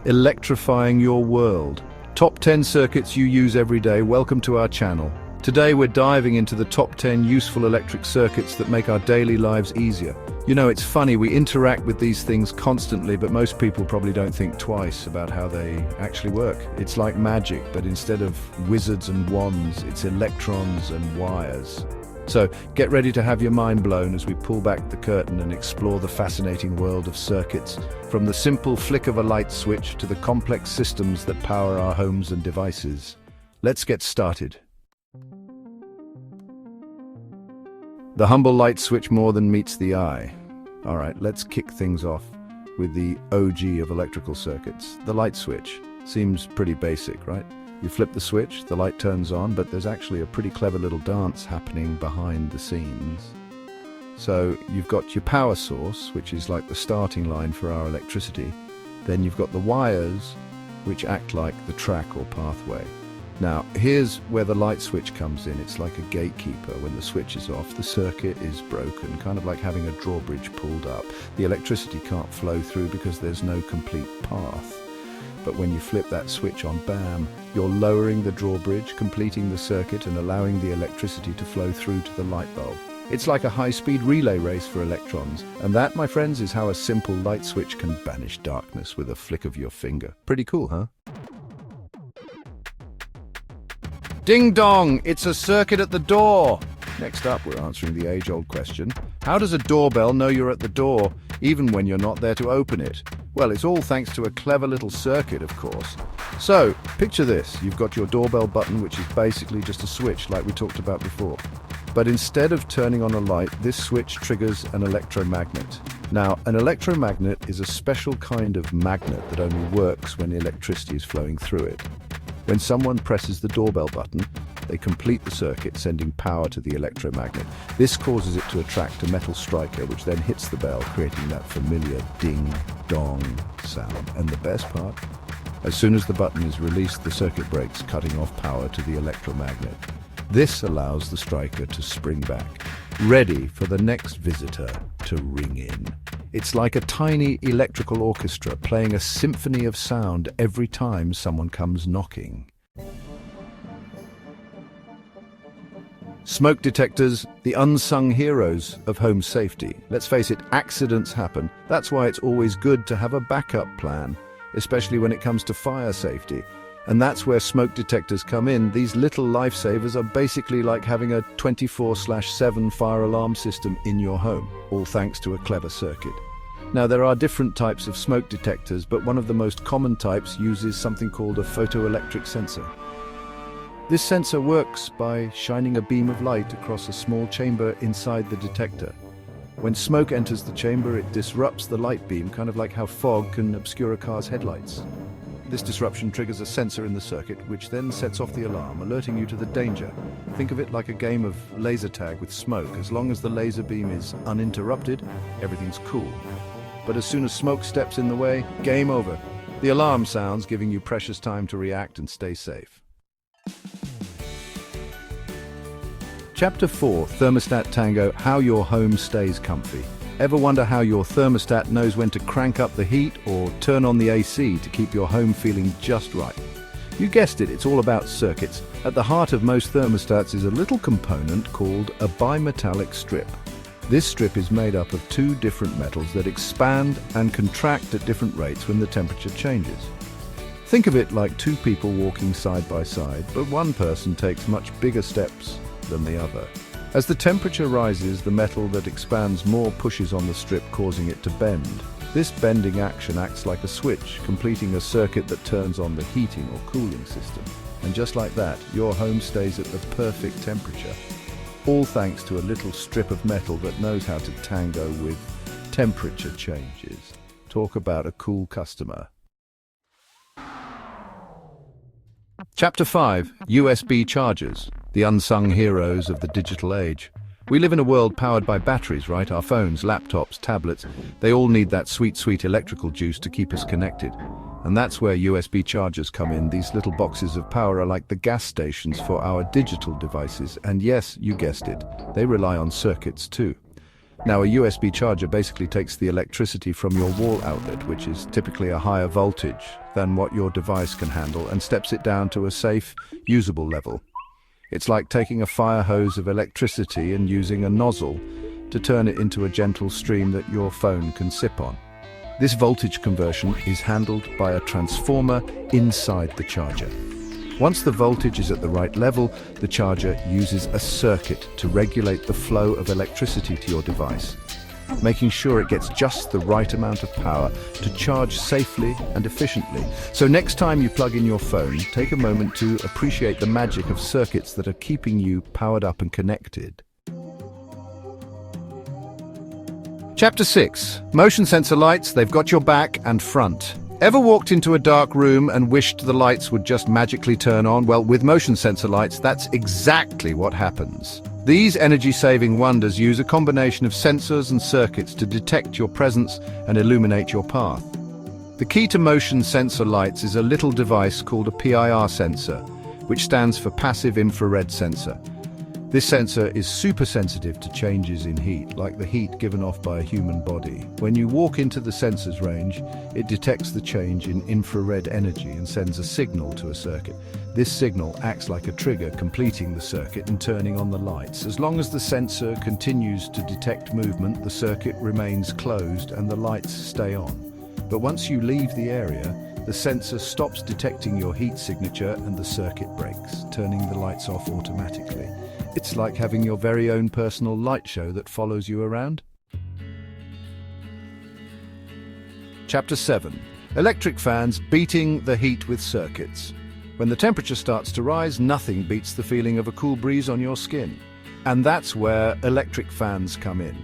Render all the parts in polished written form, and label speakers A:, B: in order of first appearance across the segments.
A: electrifying your world. Top 10 circuits you use every day. Welcome to our channel. Today we're diving into the top 10 useful electric circuits that make our daily lives easier. You know, it's funny, we interact with these things constantly, but most people probably don't think twice about how they actually work. It's like magic, but instead of wizards and wands, it's electrons and wires. So get ready to have your mind blown as we pull back the curtain and explore the fascinating world of circuits, from the simple flick of a light switch to the complex systems that power our homes and devices. Let's get started. The humble light switch more than meets the eye. All right, let's kick things off with the OG of electrical circuits, the light switch. Seems pretty basic, right? You flip the switch, the light turns on, but there's actually a pretty clever little dance happening behind the scenes. So you've got your power source, which is like the starting line for our electricity. Then you've got the wires, which act like the track or pathway. Now, here's where the light switch comes in. It's like a gatekeeper. When the switch is off, the circuit is broken, kind of like having a drawbridge pulled up. The electricity can't flow through because there's no complete path. But when you flip that switch on, bam, you're lowering the drawbridge, completing the circuit and allowing the electricity to flow through to the light bulb. It's like a high-speed relay race for electrons. And that, my friends, is how a simple light switch can banish darkness with a flick of your finger. Pretty cool, huh? Ding dong, it's a circuit at the door. Next up, we're answering the age-old question. How does a doorbell know you're at the door, even when you're not there to open it? Well, it's all thanks to a clever little circuit, of course. So, picture this. You've got your doorbell button, which is basically just a switch like we talked about before. But instead of turning on a light, this switch triggers an electromagnet. Now, an electromagnet is a special kind of magnet that only works when electricity is flowing through it. When someone presses the doorbell button, they complete the circuit, sending power to the electromagnet. This causes it to attract a metal striker, which then hits the bell, creating that familiar ding-dong sound. And the best part? As soon as the button is released, the circuit breaks, cutting off power to the electromagnet. This allows the striker to spring back, ready for the next visitor to ring in. It's like a tiny electrical orchestra playing a symphony of sound every time someone comes knocking. Smoke detectors, the unsung heroes of home safety. Let's face it, accidents happen. That's why it's always good to have a backup plan, especially when it comes to fire safety. And that's where smoke detectors come in. These little lifesavers are basically like having a 24/7 fire alarm system in your home, all thanks to a clever circuit. Now, there are different types of smoke detectors, but one of the most common types uses something called a photoelectric sensor. This sensor works by shining a beam of light across a small chamber inside the detector. When smoke enters the chamber, it disrupts the light beam, kind of like how fog can obscure a car's headlights. This disruption triggers a sensor in the circuit, which then sets off the alarm, alerting you to the danger. Think of it like a game of laser tag with smoke. As long as the laser beam is uninterrupted, everything's cool. But as soon as smoke steps in the way, game over. The alarm sounds, giving you precious time to react and stay safe. Chapter 4, Thermostat Tango, how your home stays comfy. Ever wonder how your thermostat knows when to crank up the heat or turn on the AC to keep your home feeling just right? You guessed it, it's all about circuits. At the heart of most thermostats is a little component called a bimetallic strip. This strip is made up of two different metals that expand and contract at different rates when the temperature changes. Think of it like two people walking side by side, but one person takes much bigger steps than the other. As the temperature rises, the metal that expands more pushes on the strip, causing it to bend. This bending action acts like a switch, completing a circuit that turns on the heating or cooling system. And just like that, your home stays at the perfect temperature. All thanks to a little strip of metal that knows how to tango with temperature changes. Talk about a cool customer. Chapter 5, USB chargers, the unsung heroes of the digital age. We live in a world powered by batteries, right? Our phones, laptops, tablets, they all need that sweet, sweet electrical juice to keep us connected. And that's where USB chargers come in. These little boxes of power are like the gas stations for our digital devices. And yes, you guessed it, they rely on circuits too. Now, a USB charger basically takes the electricity from your wall outlet, which is typically a higher voltage than what your device can handle, and steps it down to a safe, usable level. It's like taking a fire hose of electricity and using a nozzle to turn it into a gentle stream that your phone can sip on. This voltage conversion is handled by a transformer inside the charger. Once the voltage is at the right level, the charger uses a circuit to regulate the flow of electricity to your device, making sure it gets just the right amount of power to charge safely and efficiently. So next time you plug in your phone, take a moment to appreciate the magic of circuits that are keeping you powered up and connected. Chapter 6. Motion sensor lights, they've got your back and front. Ever walked into a dark room and wished the lights would just magically turn on? Well, with motion sensor lights, that's exactly what happens. These energy-saving wonders use a combination of sensors and circuits to detect your presence and illuminate your path. The key to motion sensor lights is a little device called a PIR sensor, which stands for passive infrared sensor. This sensor is super sensitive to changes in heat, like the heat given off by a human body. When you walk into the sensor's range, it detects the change in infrared energy and sends a signal to a circuit. This signal acts like a trigger, completing the circuit and turning on the lights. As long as the sensor continues to detect movement, the circuit remains closed and the lights stay on. But once you leave the area, the sensor stops detecting your heat signature and the circuit breaks, turning the lights off automatically. It's like having your very own personal light show that follows you around. Chapter 7. Electric fans beating the heat with circuits. When the temperature starts to rise, nothing beats the feeling of a cool breeze on your skin. And that's where electric fans come in.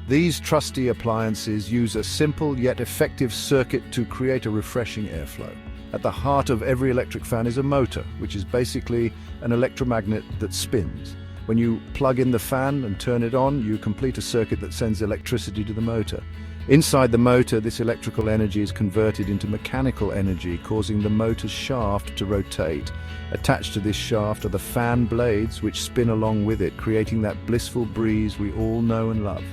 A: These trusty appliances use a simple yet effective circuit to create a refreshing airflow. At the heart of every electric fan is a motor, which is basically an electromagnet that spins. When you plug in the fan and turn it on, you complete a circuit that sends electricity to the motor. Inside the motor, this electrical energy is converted into mechanical energy, causing the motor's shaft to rotate. Attached to this shaft are the fan blades, which spin along with it, creating that blissful breeze we all know and love.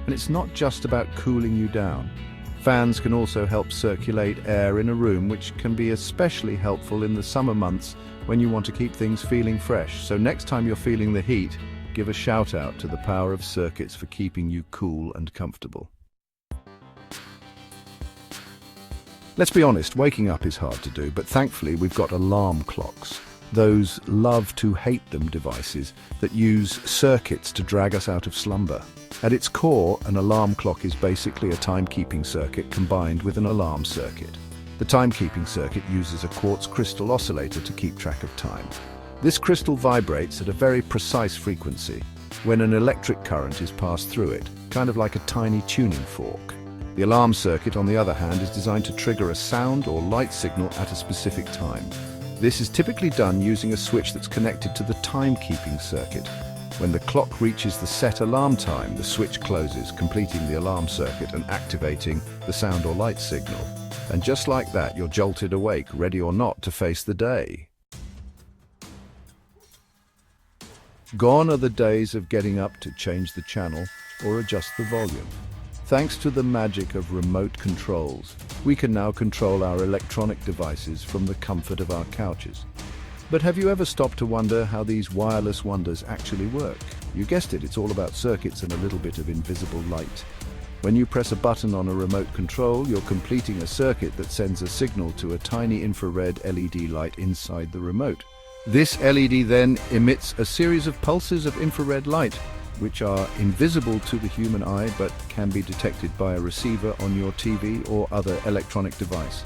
A: And it's not just about cooling you down. Fans can also help circulate air in a room, which can be especially helpful in the summer months when you want to keep things feeling fresh. So next time you're feeling the heat, give a shout out to the power of circuits for keeping you cool and comfortable. Let's be honest, waking up is hard to do, but thankfully we've got alarm clocks. Those love-to-hate-them devices that use circuits to drag us out of slumber. At its core, an alarm clock is basically a timekeeping circuit combined with an alarm circuit. The timekeeping circuit uses a quartz crystal oscillator to keep track of time. This crystal vibrates at a very precise frequency when an electric current is passed through it, kind of like a tiny tuning fork. The alarm circuit, on the other hand, is designed to trigger a sound or light signal at a specific time. This is typically done using a switch that's connected to the timekeeping circuit. When the clock reaches the set alarm time, the switch closes, completing the alarm circuit and activating the sound or light signal. And just like that, you're jolted awake, ready or not, to face the day. Gone are the days of getting up to change the channel or adjust the volume. Thanks to the magic of remote controls, we can now control our electronic devices from the comfort of our couches. But have you ever stopped to wonder how these wireless wonders actually work? You guessed it, it's all about circuits and a little bit of invisible light. When you press a button on a remote control, you're completing a circuit that sends a signal to a tiny infrared LED light inside the remote. This LED then emits a series of pulses of infrared light, which are invisible to the human eye but can be detected by a receiver on your TV or other electronic device.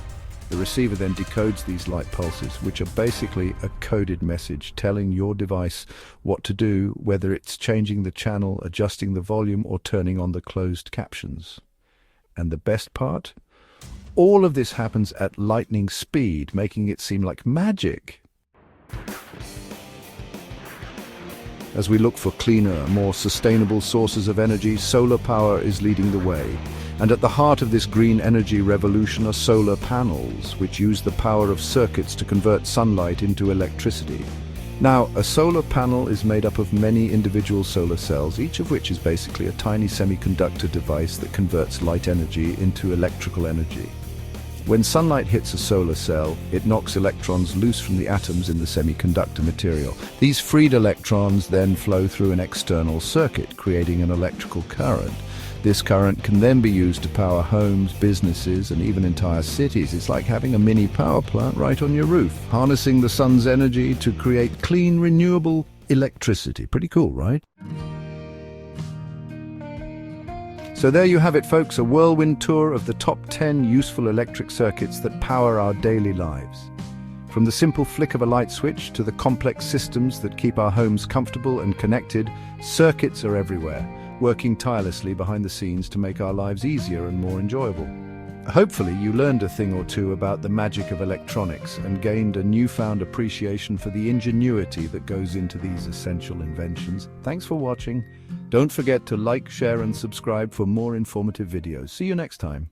A: The receiver then decodes these light pulses, which are basically a coded message telling your device what to do, whether it's changing the channel, adjusting the volume, or turning on the closed captions. And the best part? All of this happens at lightning speed, making it seem like magic. As we look for cleaner, more sustainable sources of energy, solar power is leading the way. And at the heart of this green energy revolution are solar panels, which use the power of circuits to convert sunlight into electricity. Now, a solar panel is made up of many individual solar cells, each of which is basically a tiny semiconductor device that converts light energy into electrical energy. When sunlight hits a solar cell, it knocks electrons loose from the atoms in the semiconductor material. These freed electrons then flow through an external circuit, creating an electrical current. This current can then be used to power homes, businesses, and even entire cities. It's like having a mini power plant right on your roof, harnessing the sun's energy to create clean, renewable electricity. Pretty cool, right? So there you have it, folks, a whirlwind tour of the top 10 useful electric circuits that power our daily lives. From the simple flick of a light switch to the complex systems that keep our homes comfortable and connected, circuits are everywhere, working tirelessly behind the scenes to make our lives easier and more enjoyable. Hopefully you learned a thing or two about the magic of electronics and gained a newfound appreciation for the ingenuity that goes into these essential inventions. Thanks for watching. Don't forget to like, share and subscribe for more informative videos. See you next time.